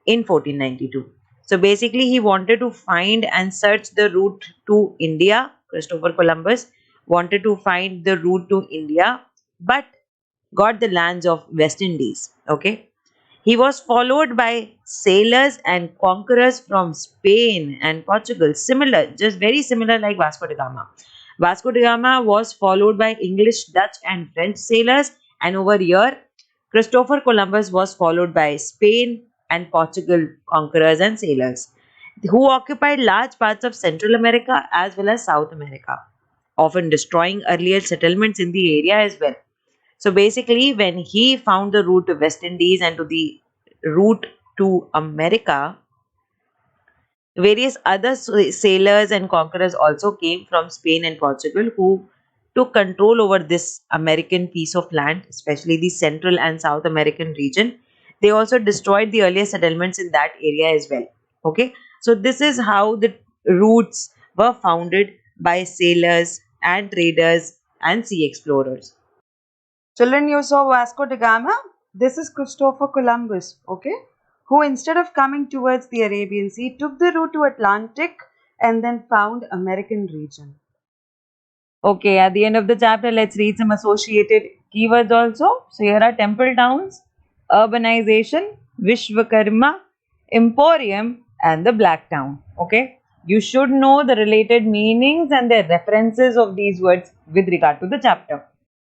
in 1492. So basically he wanted to find and search the route to India. Christopher Columbus wanted to find the route to India, but got the lands of West Indies, okay. He was followed by sailors and conquerors from Spain and Portugal. Similar, just very similar like Vasco da Gama. Vasco da Gama was followed by English, Dutch, and French sailors, and over here, Christopher Columbus was followed by Spain and Portugal conquerors and sailors who occupied large parts of Central America as well as South America, often destroying earlier settlements in the area as well. So basically, when he found the route to West Indies and to the route to America, various other sailors and conquerors also came from Spain and Portugal who took control over this American piece of land, especially the Central and South American region. They also destroyed the earlier settlements in that area as well. Okay, so this is how the routes were founded by sailors and traders and sea explorers. Children, you saw Vasco da Gama. This is Christopher Columbus, okay, who instead of coming towards the Arabian Sea took the route to Atlantic and then found American region. Okay, at the end of the chapter, let's read some associated keywords also. So here are temple towns, urbanization, Vishwakarma, Emporium, and the Black Town. Okay, you should know the related meanings and the references of these words with regard to the chapter.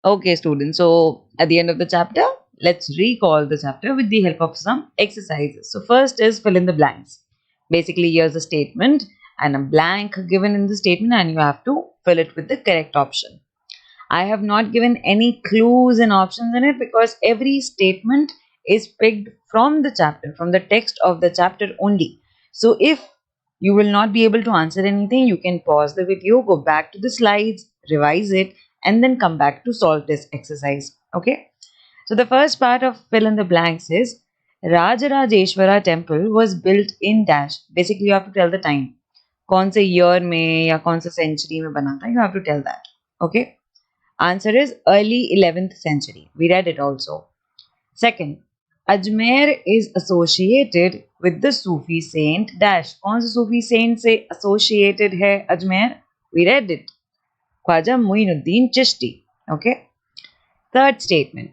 Okay, students. So at the end of the chapter, let's recall the chapter with the help of some exercises. So first is fill in the blanks. Basically, here's a statement and a blank given in the statement, and you have to fill it with the correct option. I have not given any clues and options in it because every statement is picked from the chapter, from the text of the chapter only. So if you will not be able to answer anything, you can pause the video, go back to the slides, revise it, and then come back to solve this exercise. Okay. So the first part of fill in the blanks is Rajarajeshwara temple was built in dash. Basically, you have to tell the time. कौन से year में या कौन से century में बना था, you have to tell that. Okay. Answer is early 11th century. We read it also. Second, Ajmer is associated with the Sufi saint dash. कौन से Sufi saint से associated है Ajmer? We read it. Khwaja Muinuddin Chishti. Okay. Third statement.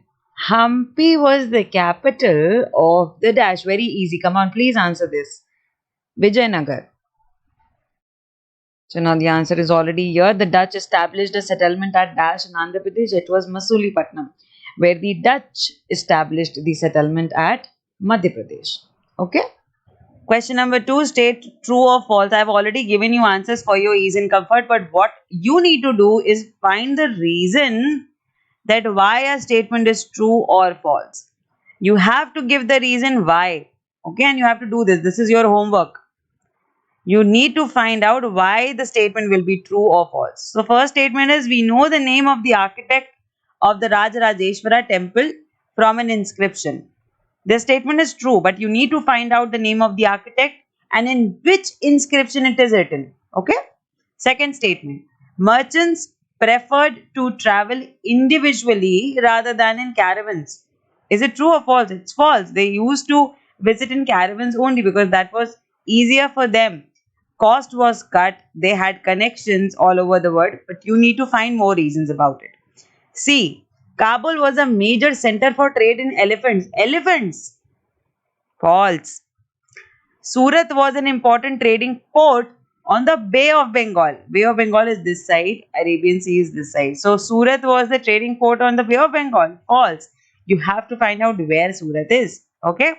Hampi was the capital of the dash. Very easy. Come on, please answer this. Vijayanagar. So now the answer is already here. The Dutch established a settlement at Dash in Andhra Pradesh. It was Masulipattnam, where the Dutch established the settlement at Madhya Pradesh. Okay. Question number 2, state true or false. I have already given you answers for your ease and comfort, but what you need to do is find the reason that why a statement is true or false. You have to give the reason why. Okay, and you have to do this. This is your homework. You need to find out why the statement will be true or false. So first statement is we know the name of the architect of the Rajarajeshwara temple from an inscription. This statement is true, but you need to find out the name of the architect and in which inscription it is written. Okay. Second statement. Merchants preferred to travel individually rather than in caravans. Is it true or false? It's false. They used to visit in caravans only because that was easier for them. Cost was cut. They had connections all over the world, but you need to find more reasons about it. C. Kabul was a major center for trade in elephants. Elephants. False. Surat was an important trading port on the Bay of Bengal. Bay of Bengal is this side. Arabian Sea is this side. So Surat was the trading port on the Bay of Bengal. False. You have to find out where Surat is. Okay.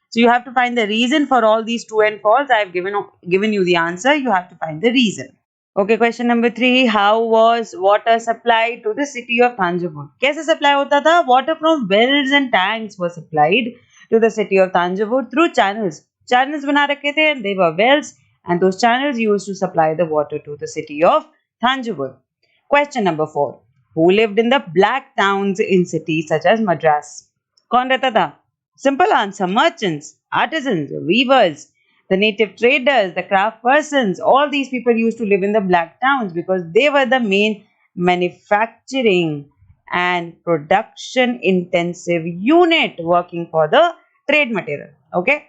So you have to find the reason for all these true and false. I have given you the answer. You have to find the reason. Okay, question number 3. How was water supplied to the city of Thanjavur? कैसे supply होता था? Water from wells and tanks was supplied to the city of Thanjavur through channels. Channels बना रखे थे and they were wells and those channels used to supply the water to the city of Thanjavur. Question number 4. Who lived in the black towns in cities such as Madras? कौन रहता था? Simple answer. Merchants, artisans, weavers, the native traders, the craftspersons, all these people used to live in the black towns because they were the main manufacturing and production intensive unit working for the trade material. Okay.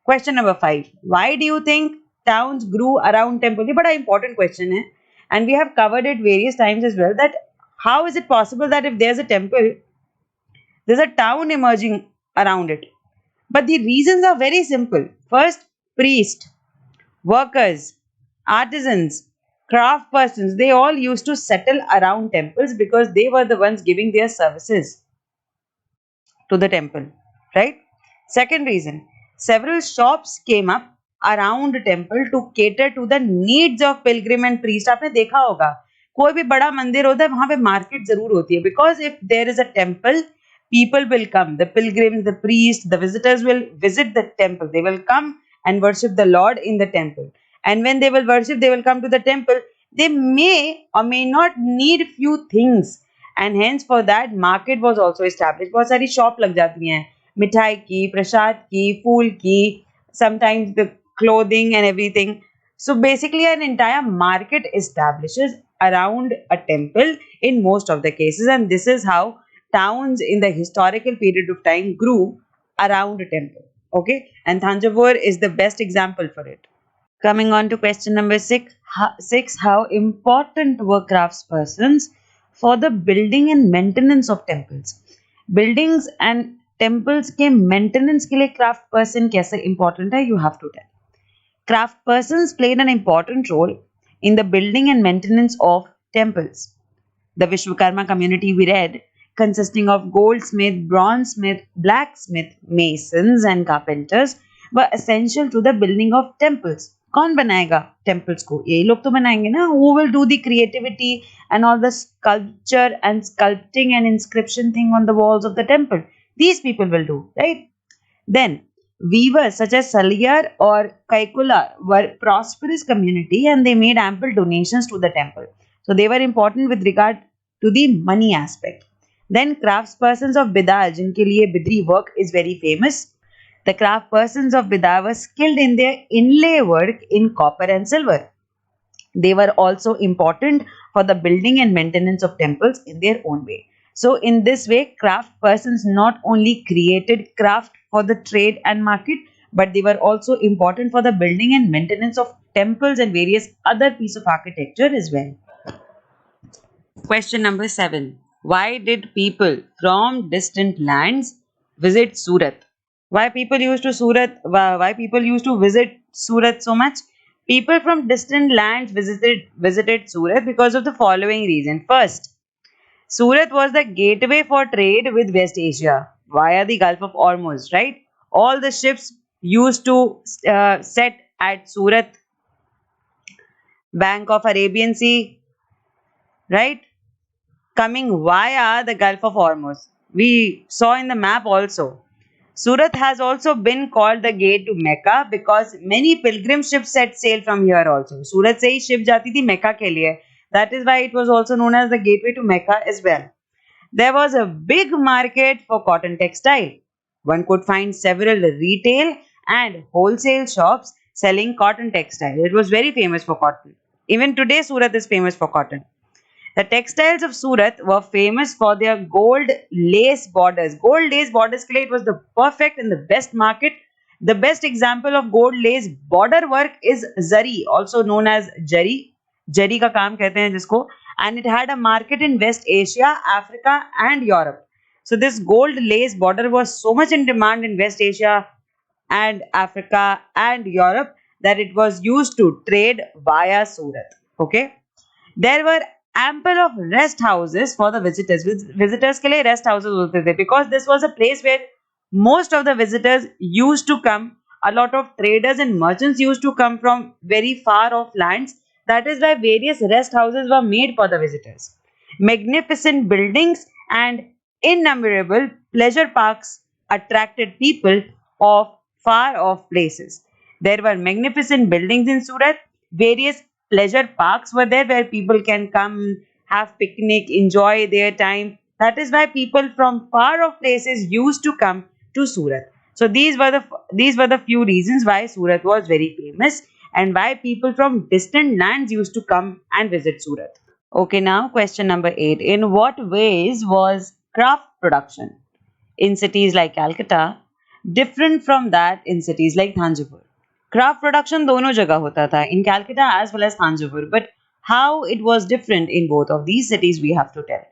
Question number 5. Why do you think towns grew around temple? But an important question hai. And we have covered it various times as well, that how is it possible that if there's a temple, there's a town emerging around it? But the reasons are very simple. First, priest, workers, artisans, craft persons, they all used to settle around temples because they were the ones giving their services to the temple, right? Second reason, several shops came up around the temple to cater to the needs of pilgrim and priest. आपने देखा होगा कोई भी बड़ा मंदिर होता है वहां पे मार्केट जरूर होती है, because if there is a temple, people will come, the pilgrims, the priests, the visitors will visit the temple, they will come and worship the Lord in the temple, and when they will worship, they will come to the temple, they may or may not need few things, and hence for that market was also established. बहुत सारी shop लग जाती हैं मिठाई की, प्रसाद की, फूल की, sometimes the clothing and everything. So basically an entire market establishes around a temple in most of the cases, and this is how towns in the historical period of time grew around a temple. Okay, and Thanjavur is the best example for it. Coming on to question number six, how important were craftspersons for the building and maintenance of temples? Buildings and temples के maintenance के लिए craft person कैसे important है? You have to tell. Craft persons played an important role in the building and maintenance of temples. The Vishwakarma community we read, consisting of goldsmith, bronzesmith, blacksmith, masons and carpenters, were essential to the building of temples. कौन बनाएगा temples को? यही लोग तो बनाएंगे ना. Who will do the creativity and all the sculpture and sculpting and inscription thing on the walls of the temple? These people will do, right? Then weavers such as Saliyar or Kaikula were prosperous community and they made ample donations to the temple. So they were important with regard to the money aspect. Then craftspersons of Bidar, जिनके लिए Bidri work is very famous. The craftspersons of Bidar were skilled in their inlay work in copper and silver. They were also important for the building and maintenance of temples in their own way. So in this way, craftspersons not only created craft for the trade and market, but they were also important for the building and maintenance of temples and various other pieces of architecture as well. Question number 7. Why did people from distant lands visit Surat? Why people used to visit Surat so much? People from distant lands visited Surat because of the following reason. First, Surat was the gateway for trade with West Asia via the Gulf of Hormuz, right? All the ships used to set at Surat, bank of Arabian Sea, right? Coming via the Gulf of Hormuz. We saw in the map also. Surat has also been called the gate to Mecca because many pilgrim ships set sail from here also. Surat से ही ship जाती थी Mecca के लिए. That is why it was also known as the gateway to Mecca as well. There was a big market for cotton textile. One could find several retail and wholesale shops selling cotton textile. It was very famous for cotton. Even today Surat is famous for cotton. The textiles of Surat were famous for their gold lace borders. Gold lace borders के लिए it was the perfect and the best market. The best example of gold lace border work is zari, also known as jari. Jari का काम कहते हैं जिसको. And it had a market in West Asia, Africa and Europe. So this gold lace border was so much in demand in West Asia and Africa and Europe that it was used to trade via Surat. Okay. There were ample of rest houses for the visitors. Visitors के लिए rest houses होते थे because this was a place where most of the visitors used to come. A lot of traders and merchants used to come from very far off lands. That is why various rest houses were made for the visitors. Magnificent buildings and innumerable pleasure parks attracted people of far off places. There were magnificent buildings in Surat. Various pleasure parks were there where people can come, have picnic, enjoy their time. That is why people from far off places used to come to Surat. So these were the few reasons why Surat was very famous and why people from distant lands used to come and visit Surat. Okay, now question number 8. In what ways was craft production in cities like Calcutta different from that in cities like Thanjavur? Craft production दोनों जगह होता था, in Calcutta as well as Thanjavur, but how it was different in both of these cities we have to tell.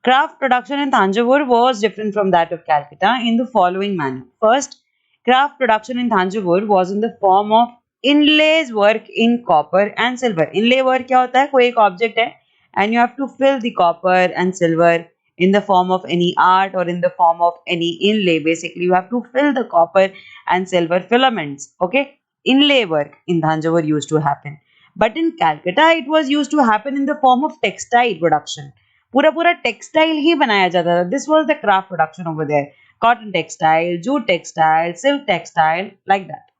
Craft production in Thanjavur was different from that of Calcutta in the following manner. First, Craft production in Thanjavur was in the form of inlays work in copper and silver. Inlay work क्या होता है? कोई एक object है and you have to fill the copper and silver in the form of any art or in the form of any inlay. Basically, you have to fill the copper and silver filaments. Okay, inlay work in Thanjavur used to happen. But in Calcutta, it was used to happen in the form of textile production. पूरा पूरा textile ही बनाया जाता था. This was the craft production over there. Cotton textile, jute textile, silk textile, like that.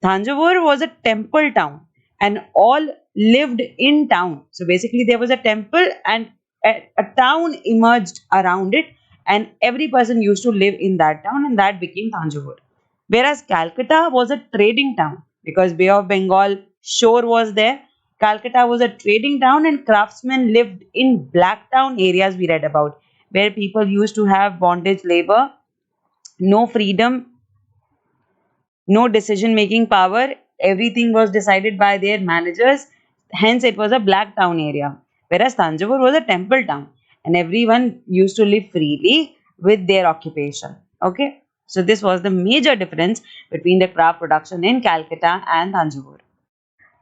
Thanjavur was a temple town and all lived in town. So basically, there was a temple and a town emerged around it, and every person used to live in that town, and that became Thanjavur. Whereas Calcutta was a trading town because Bay of Bengal shore was there. Calcutta was a trading town, and craftsmen lived in black town areas we read about, where people used to have bondage labor, no freedom, no decision making power. Everything was decided by their managers. Hence, it was a black town area. Whereas Tanjavur was a temple town and everyone used to live freely with their occupation. Okay. So, this was the major difference between the craft production in Calcutta and Tanjavur.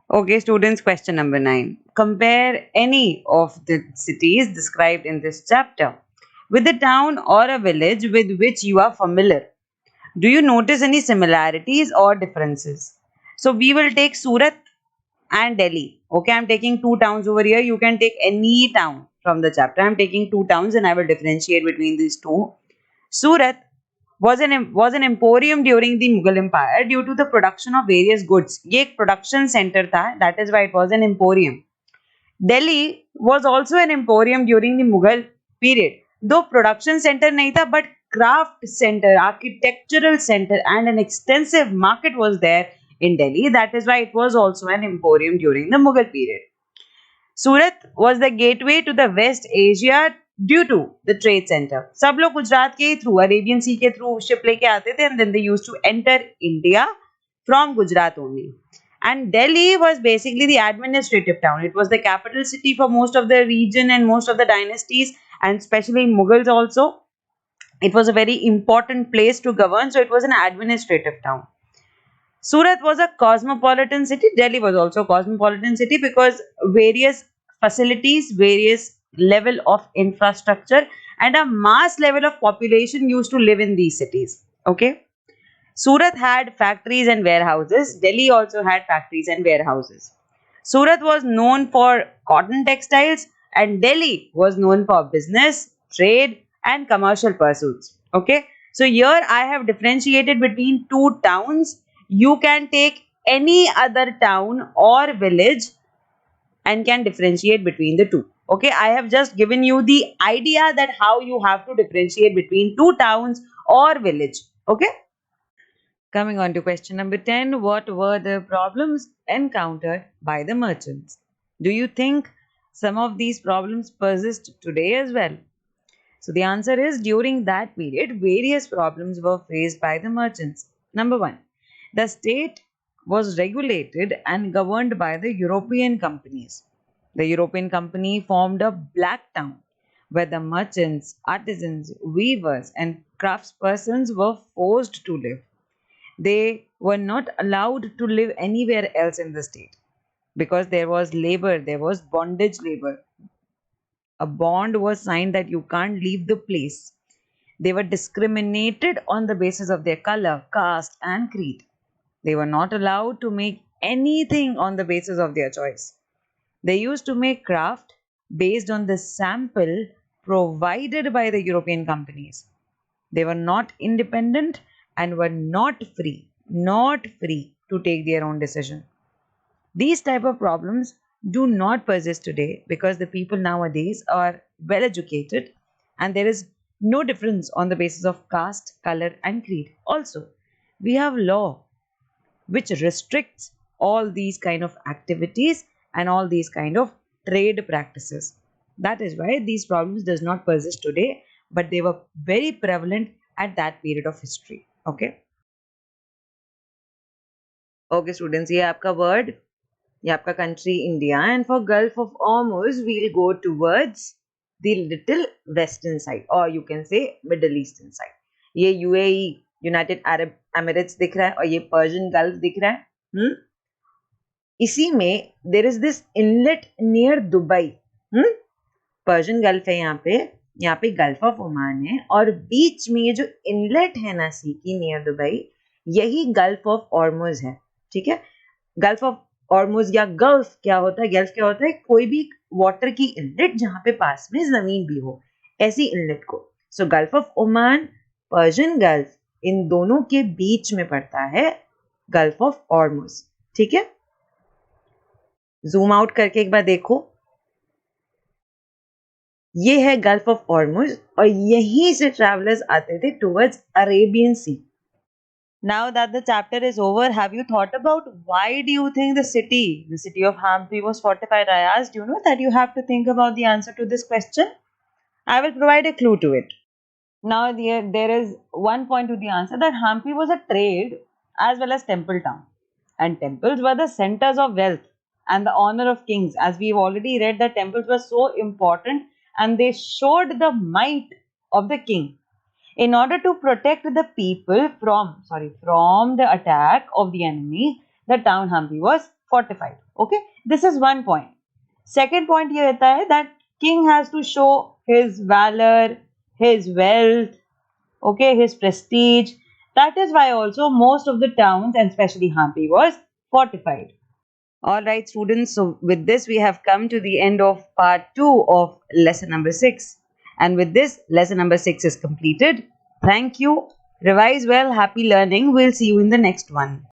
Okay, students, question number 9. Compare any of the cities described in this chapter with a town or a village with which you are familiar. Do you notice any similarities or differences? So we will take Surat and Delhi. Okay, I'm taking two towns over here. You can take any town from the chapter. I'm taking two towns and I will differentiate between these two. Surat was an emporium during the Mughal Empire due to the production of various goods. ये एक production center था. That is why it was an emporium. Delhi was also an emporium during the Mughal period. Though production center नहीं था, but craft center, architectural center, and an extensive market was there in Delhi. That is why it was also an emporium during the Mughal period. Surat was the gateway to the West Asia due to the trade center. सब लोग गुजरात के through Arabian सी के through ship लेके आते थे and then they used to enter India from Gujarat only. And Delhi was basically the administrative town. It was the capital city for most of the region and most of the dynasties, and especially Mughals also. It was a very important place to govern, so it was an administrative town. Surat was a cosmopolitan city. Delhi was also a cosmopolitan city because various facilities, various level of infrastructure, and a mass level of population used to live in these cities. Okay. Surat had factories and warehouses. Delhi also had factories and warehouses. Surat was known for cotton textiles and Delhi was known for business, trade and commercial pursuits. Okay. So here I have differentiated between two towns. You can take any other town or village and can differentiate between the two. Okay. I have just given you the idea that how you have to differentiate between two towns or village. Okay. Coming on to question number 10, what were the problems encountered by the merchants? Do you think some of these problems persist today as well? So the answer is during that period, various problems were faced by the merchants. Number 1, the state was regulated and governed by the European companies. The European company formed a black town where the merchants, artisans, weavers and craftspersons were forced to live. They were not allowed to live anywhere else in the state because there was labor, there was bondage labor. A bond was signed that you can't leave the place. They were discriminated on the basis of their color, caste, and creed. They were not allowed to make anything on the basis of their choice. They used to make craft based on the sample provided by the European companies. They were not independent and were not free to take their own decision. These type of problems do not persist today because the people nowadays are well educated and there is no difference on the basis of caste, color and creed. Also, we have law which restricts all these kind of activities and all these kind of trade practices. That is why these problems does not persist today, but they were very prevalent at that period of history. Okay. Okay, students, ये आपका word, ये आपका country India, and for Gulf of Hormuz, we'll go towards the little western side, or you can say Middle Eastern side. ये UAE United Arab Emirates दिख रहा है और ये पर्शियन गल्फ दिख रहा है। इसी में there is this inlet near Dubai. Persian Gulf है यहाँ पे गल्फ ऑफ ओमान है और बीच में ये जो इनलेट है ना सी की नियर दुबई, यही गल्फ ऑफ ऑर्मुज है। ठीक है, गल्फ ऑफ ऑर्मुज या गल्फ क्या होता है? गल्फ क्या होता है? कोई भी वाटर की इनलेट जहां पे पास में जमीन भी हो, ऐसी इनलेट को। So Gulf of Oman, Persian Gulf, इन दोनों के बीच में पड़ता है गल्फ ऑफ ऑर्मुज। ठीक है, जूम आउट करके एक बार देखो, ये है गल्फ ऑफ ऑर्मुज और यहीं से ट्रैवलर्स आते थे towards Arabian Sea. Now that the chapter is over, have you thought about why do you think the city of Hampi was fortified? I asked, you know that you have to think about the answer to this question. I will provide a clue to it. Now there is one point to the answer, that Hampi was a trade as well as temple town, and temples were the centers of wealth and the honor of kings. As we've already read, the temples were so important and they showed the might of the king. In order to protect the people from the attack of the enemy, the town Hampi was fortified. Okay, this is one point. Second point ये रहता है that king has to show his valor, his wealth, okay, his prestige. That is why also most of the towns and especially Hampi was fortified. Alright students, so with this we have come to the end of part 2 of lesson number 6. And with this, lesson number 6 is completed. Thank you. Revise well. Happy learning. We'll see you in the next one.